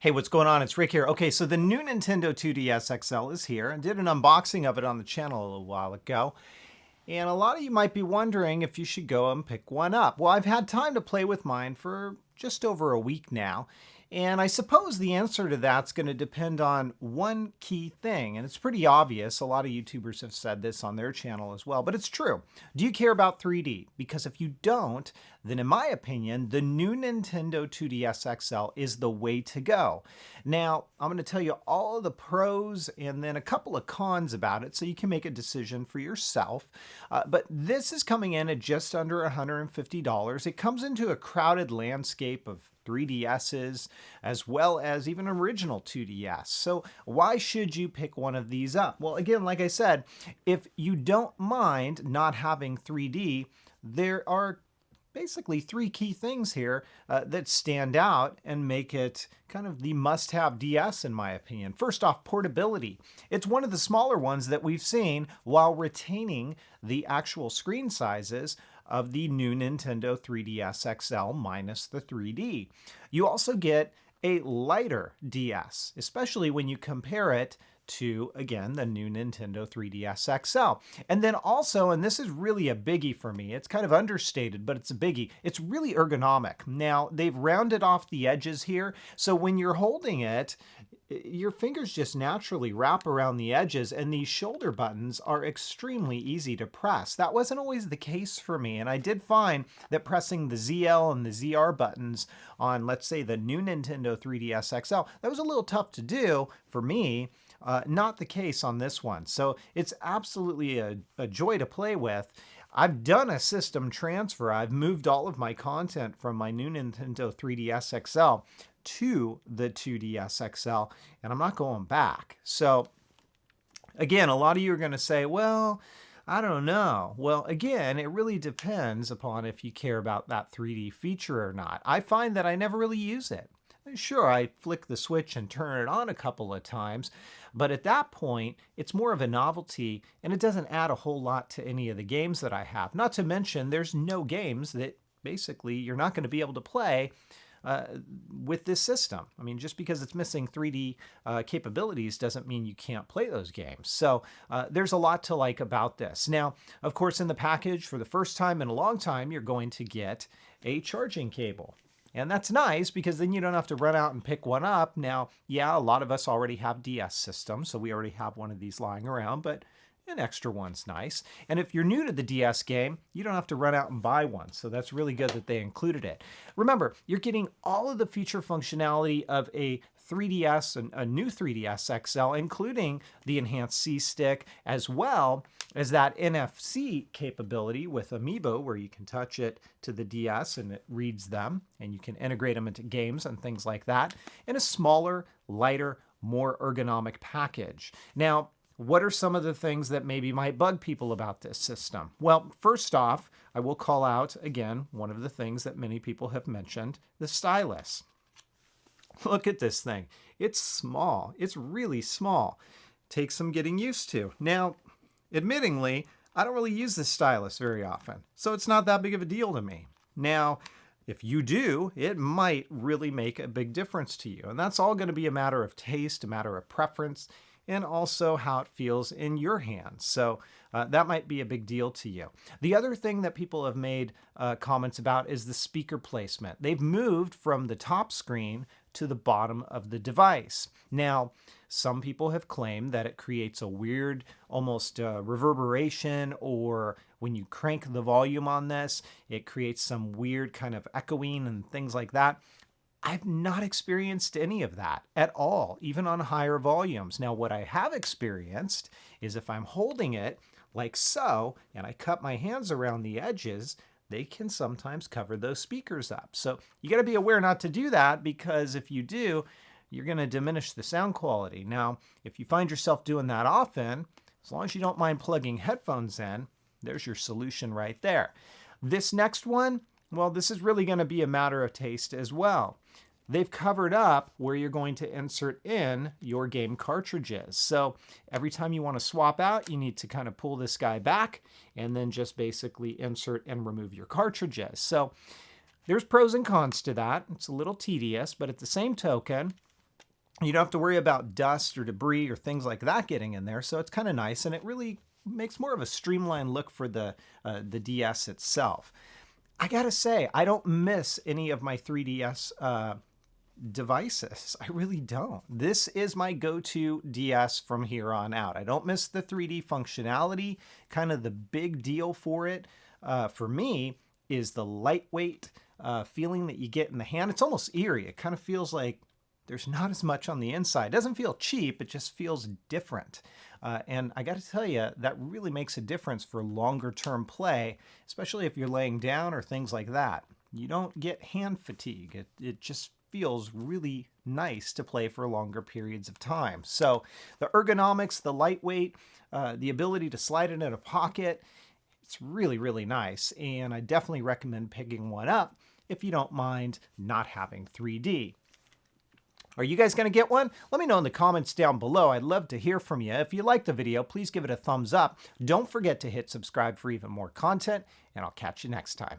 Hey, what's going on? It's Rick here. Okay, so the new Nintendo 2DS XL is here. I did an unboxing of it on the channel a little while ago. And a lot of you might be wondering if you should go and pick one up. Well, I've had time to play with mine for just over a week now. And I suppose the answer to that's going to depend on one key thing. And it's pretty obvious. A lot of YouTubers have said this on their channel as well, but it's true. Do you care about 3D? Because if you don't, then in my opinion, the new Nintendo 2DS XL is the way to go. Now, I'm going to tell you all of the pros and then a couple of cons about it so you can make a decision for yourself. But this is coming in at just under $150. It comes into a crowded landscape of 3DSs as well as even original 2DS. So why should you pick one of these up? Well, again, like I said, if you don't mind not having 3D, there are basically three key things here that stand out and make it kind of the must-have DS in my opinion. First off, portability. It's one of the smaller ones that we've seen while retaining the actual screen sizes of the new Nintendo 3DS XL minus the 3D. You also get a lighter DS, especially when you compare it to, again, the new Nintendo 3DS XL. And then also, and this is really a biggie for me, it's kind of understated, but it's a biggie, it's really ergonomic. Now, they've rounded off the edges here, so when you're holding it, your fingers just naturally wrap around the edges, and these shoulder buttons are extremely easy to press. That wasn't always the case for me, and I did find that pressing the ZL and the ZR buttons on, let's say, the new Nintendo 3DS XL, that was a little tough to do for me. Not the case on this one. So it's absolutely a joy to play with. I've done a system transfer. I've moved all of my content from my new Nintendo 3DS XL to the 2DS XL, and I'm not going back. So again, a lot of you are going to say, well, I don't know. Well, again, it really depends upon if you care about that 3D feature or not. I find that I never really use it. Sure, I flick the switch and turn it on a couple of times, but at that point, it's more of a novelty and it doesn't add a whole lot to any of the games that I have. Not to mention, there's no games that basically you're not going to be able to play with this system. I mean, just because it's missing 3D capabilities doesn't mean you can't play those games. So there's a lot to like about this. Now, of course, in the package, for the first time in a long time, you're going to get a charging cable. And that's nice because then you don't have to run out and pick one up. Now, yeah, a lot of us already have DS systems, so we already have one of these lying around, but an extra one's nice. And if you're new to the DS game, you don't have to run out and buy one. So that's really good that they included it. Remember, you're getting all of the feature functionality of a 3DS and a new 3DS XL, including the enhanced C-Stick, as well as that NFC capability with Amiibo, where you can touch it to the DS and it reads them, and you can integrate them into games and things like that, in a smaller, lighter, more ergonomic package. Now, what are some of the things that maybe might bug people about this system? Well, first off, I will call out, again, one of the things that many people have mentioned, the stylus. Look at this thing. It's small. It's really small. Takes some getting used to. Now, admittingly, I don't really use this stylus very often, so it's not that big of a deal to me. Now, if you do, it might really make a big difference to you, and that's all going to be a matter of taste, a matter of preference, and also how it feels in your hands. So that might be a big deal to you. The other thing that people have made comments about is the speaker placement. They've moved from the top screen to the bottom of the device. Now, some people have claimed that it creates a weird, almost reverberation, or when you crank the volume on this, it creates some weird kind of echoing and things like that. I've not experienced any of that at all, even on higher volumes. Now, what I have experienced is if I'm holding it like so, and I cut my hands around the edges, they can sometimes cover those speakers up. So you got to be aware not to do that, because if you do, you're going to diminish the sound quality. Now, if you find yourself doing that often, as long as you don't mind plugging headphones in, there's your solution right there. This next one, well, this is really going to be a matter of taste as well. They've covered up where you're going to insert in your game cartridges. So every time you want to swap out, you need to kind of pull this guy back and then just basically insert and remove your cartridges. So there's pros and cons to that. It's a little tedious, but at the same token, You don't have to worry about dust or debris or things like that getting in there, so it's kind of nice, and it really makes more of a streamlined look for the DS itself. I gotta say, I don't miss any of my 3DS devices. I really don't. This is my go-to DS from here on out. I don't miss the 3D functionality. Kind of the big deal for it, for me, is the lightweight feeling that you get in the hand. It's almost eerie. It kind of feels like there's not as much on the inside. It doesn't feel cheap, it just feels different. And I gotta tell you, that really makes a difference for longer term play, especially if you're laying down or things like that. You don't get hand fatigue. It just feels really nice to play for longer periods of time. So the ergonomics, the lightweight, the ability to slide it in a pocket, it's really, really nice. And I definitely recommend picking one up if you don't mind not having 3D. Are you guys going to get one? Let me know in the comments down below. I'd love to hear from you. If you liked the video, please give it a thumbs up. Don't forget to hit subscribe for even more content, and I'll catch you next time.